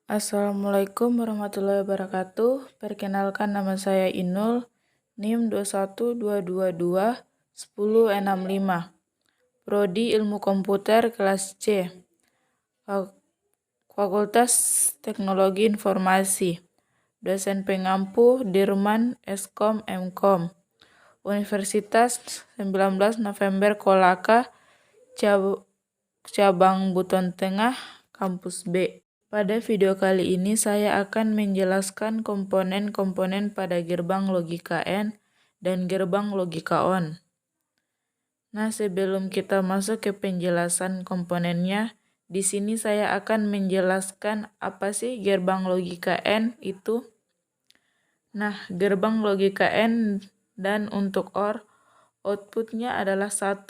Assalamualaikum warahmatullahi wabarakatuh. Perkenalkan, nama saya Inul, NIM 212221065. Prodi Ilmu Komputer kelas C. Fakultas Teknologi Informasi. Dosen pengampu Dirman Eskom Mkom. Universitas 19 November Kolaka, Cabang Buton Tengah, Kampus B. Pada video kali ini saya akan menjelaskan komponen-komponen pada gerbang logika N dan gerbang logika ON. Nah, sebelum kita masuk ke penjelasan komponennya, di sini saya akan menjelaskan apa sih gerbang logika N itu. Nah, gerbang logika N dan untuk OR, outputnya adalah 1.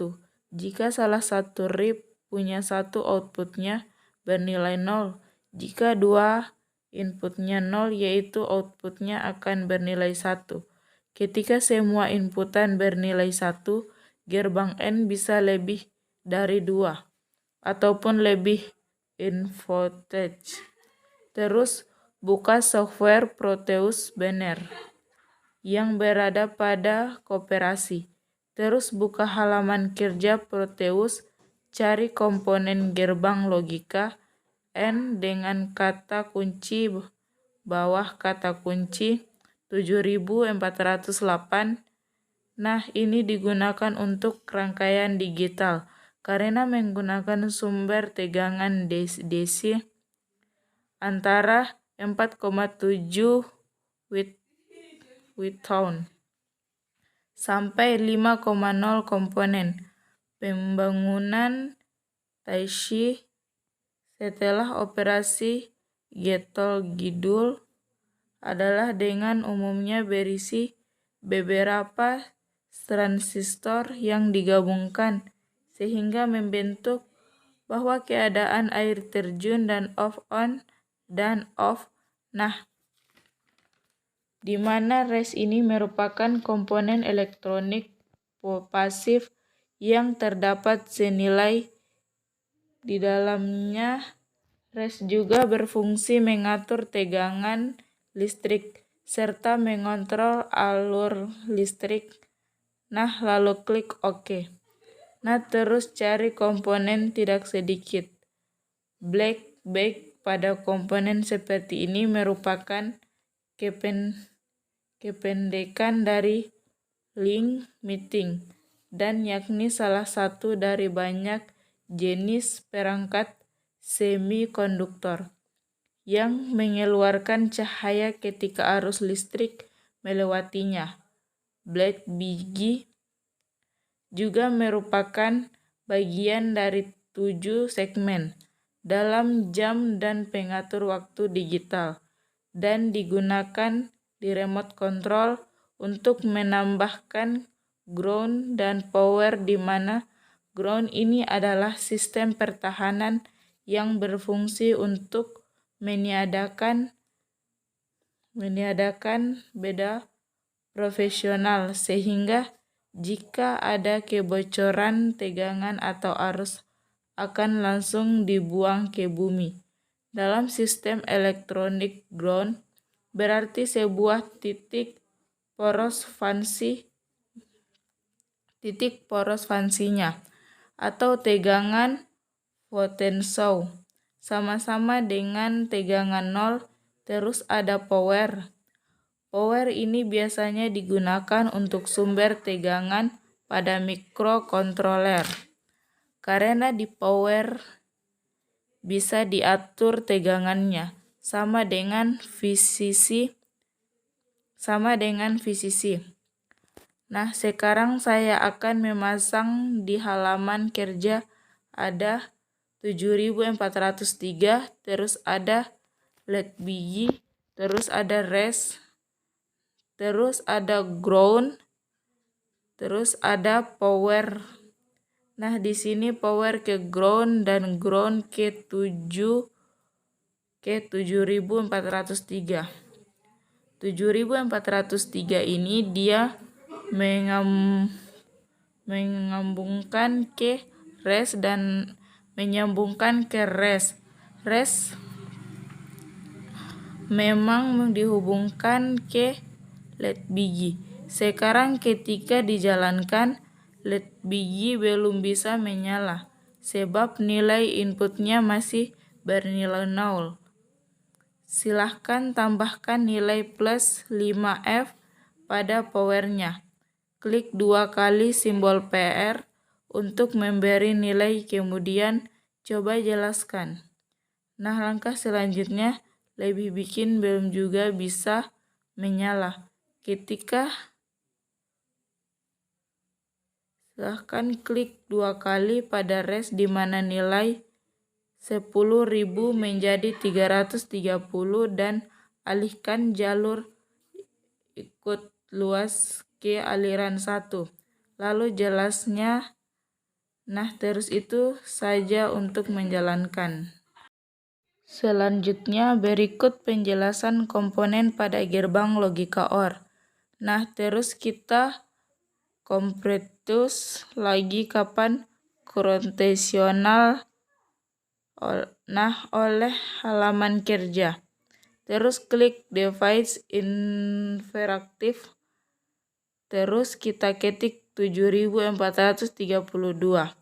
Jika salah satu RIP punya satu, outputnya bernilai 0. Jika dua inputnya 0, yaitu outputnya akan bernilai 1. Ketika semua inputan bernilai 1, gerbang N bisa lebih dari 2 ataupun lebih in-voltage. Terus buka software Proteus Banner yang berada pada Koperasi. Terus buka halaman kerja Proteus, cari komponen gerbang logika N dengan kata kunci bawah kata kunci 7408. Nah, ini digunakan untuk rangkaian digital karena menggunakan sumber tegangan DC antara 4,7 Withton sampai 5,0 komponen. Pembangunan Taishy setelah operasi Getol Gidul adalah dengan umumnya berisi beberapa transistor yang digabungkan sehingga membentuk bahwa keadaan air terjun dan off-on dan off. Nah, di mana res ini merupakan komponen elektronik pasif yang terdapat senilai di dalamnya. Res juga berfungsi mengatur tegangan listrik serta mengontrol alur listrik. Nah, lalu klik OK. Nah, terus cari komponen tidak sedikit. Black bag pada komponen seperti ini merupakan kependekan dari link meeting dan yakni salah satu dari banyak jenis perangkat semikonduktor yang mengeluarkan cahaya ketika arus listrik melewatinya. Black biji juga merupakan bagian dari 7 segmen dalam jam dan pengatur waktu digital dan digunakan di remote control untuk menambahkan ground dan power, di mana ground ini adalah sistem pertahanan yang berfungsi untuk meniadakan beda profesional, sehingga jika ada kebocoran tegangan atau arus akan langsung dibuang ke bumi. Dalam sistem elektronik, ground berarti sebuah titik poros fansinya atau tegangan potensau sama-sama dengan tegangan 0. Terus ada power. Power ini biasanya digunakan untuk sumber tegangan pada mikrokontroler karena di power bisa diatur tegangannya sama dengan VCC. Nah, sekarang saya akan memasang di halaman kerja ada 7403, terus ada LED biji, terus ada res, terus ada ground, terus ada power. Nah, di sini power ke ground dan ground ke 7403. 7403 ini dia menyambungkan ke res dan menyambungkan ke res. memang dihubungkan ke LED biji. Sekarang ketika dijalankan, LED biji belum bisa menyala sebab nilai inputnya masih bernilai 0. Silahkan tambahkan nilai plus 5F pada powernya. Klik 2 kali simbol PR untuk memberi nilai, kemudian coba jelaskan. Nah, langkah selanjutnya lebih bikin belum juga bisa menyala. Silahkan klik 2 kali pada res di mana nilai 10.000 menjadi 330 dan alihkan jalur ikut luas ke aliran 1. Lalu jelasnya. Nah, terus itu saja untuk menjalankan. Selanjutnya berikut penjelasan komponen pada gerbang logika OR. Nah, terus kita kompletus lagi kapan konvensional oleh halaman kerja. Terus klik device interaktif. Terus kita ketik 7432.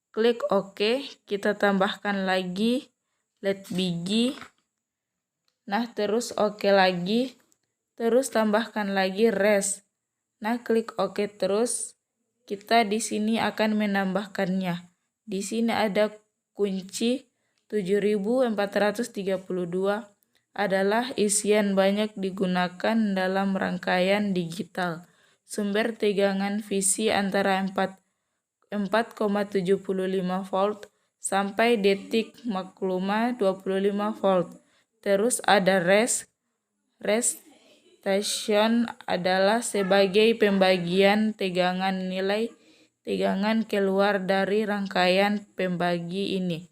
Klik OK, kita tambahkan lagi LED biji. Nah, terus OK lagi. Terus tambahkan lagi res. Nah, klik OK terus. Kita di sini akan menambahkannya. Di sini ada kunci 7432 adalah isian banyak digunakan dalam rangkaian digital. Sumber tegangan VC antara 4,75 volt sampai detik makluma 25 volt. Terus ada res station adalah sebagai pembagian tegangan. Nilai tegangan keluar dari rangkaian pembagi ini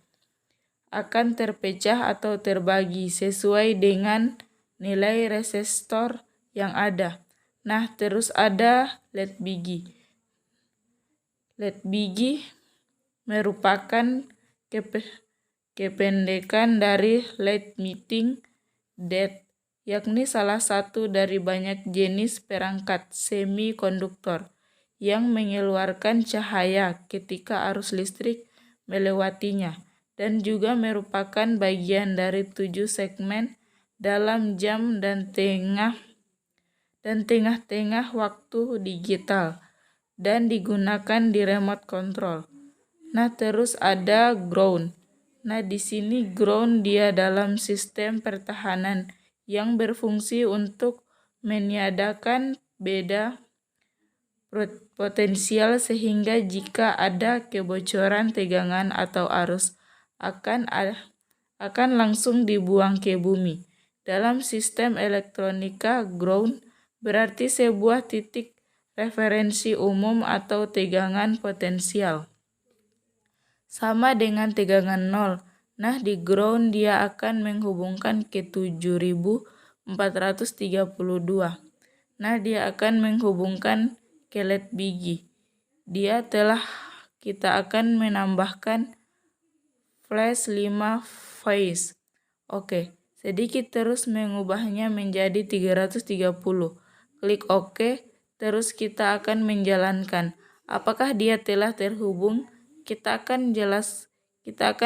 akan terpecah atau terbagi sesuai dengan nilai resistor yang ada. Nah, terus ada LED biji. LED biji merupakan kependekan dari light-emitting diode, yakni salah satu dari banyak jenis perangkat semikonduktor yang mengeluarkan cahaya ketika arus listrik melewatinya, dan juga merupakan bagian dari 7 segmen dalam jam dan tengah-tengah waktu digital, dan digunakan di remote control. Nah, terus ada ground. Nah, di sini ground dia dalam sistem pertahanan yang berfungsi untuk meniadakan beda potensial, sehingga jika ada kebocoran tegangan atau arus akan langsung dibuang ke bumi. Dalam sistem elektronika, ground berarti sebuah titik referensi umum atau tegangan potensial sama dengan tegangan 0. Nah, di ground dia akan menghubungkan ke 7432. Nah, dia akan menghubungkan ke LED biji. Kita akan menambahkan flash 5 phase. Oke, sedikit terus mengubahnya menjadi 330. Klik OK, terus kita akan menjalankan. Apakah dia telah terhubung? Kita akan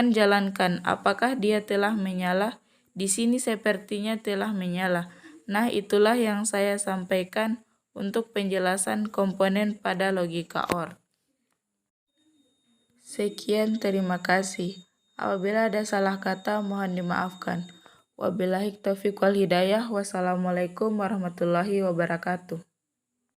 jalankan. Apakah dia telah menyala? Di sini sepertinya telah menyala. Nah, itulah yang saya sampaikan untuk penjelasan komponen pada logika OR. Sekian, terima kasih. Apabila ada salah kata, mohon dimaafkan. Wabillahi taufiq wal hidayah. Wassalamualaikum warahmatullahi wabarakatuh.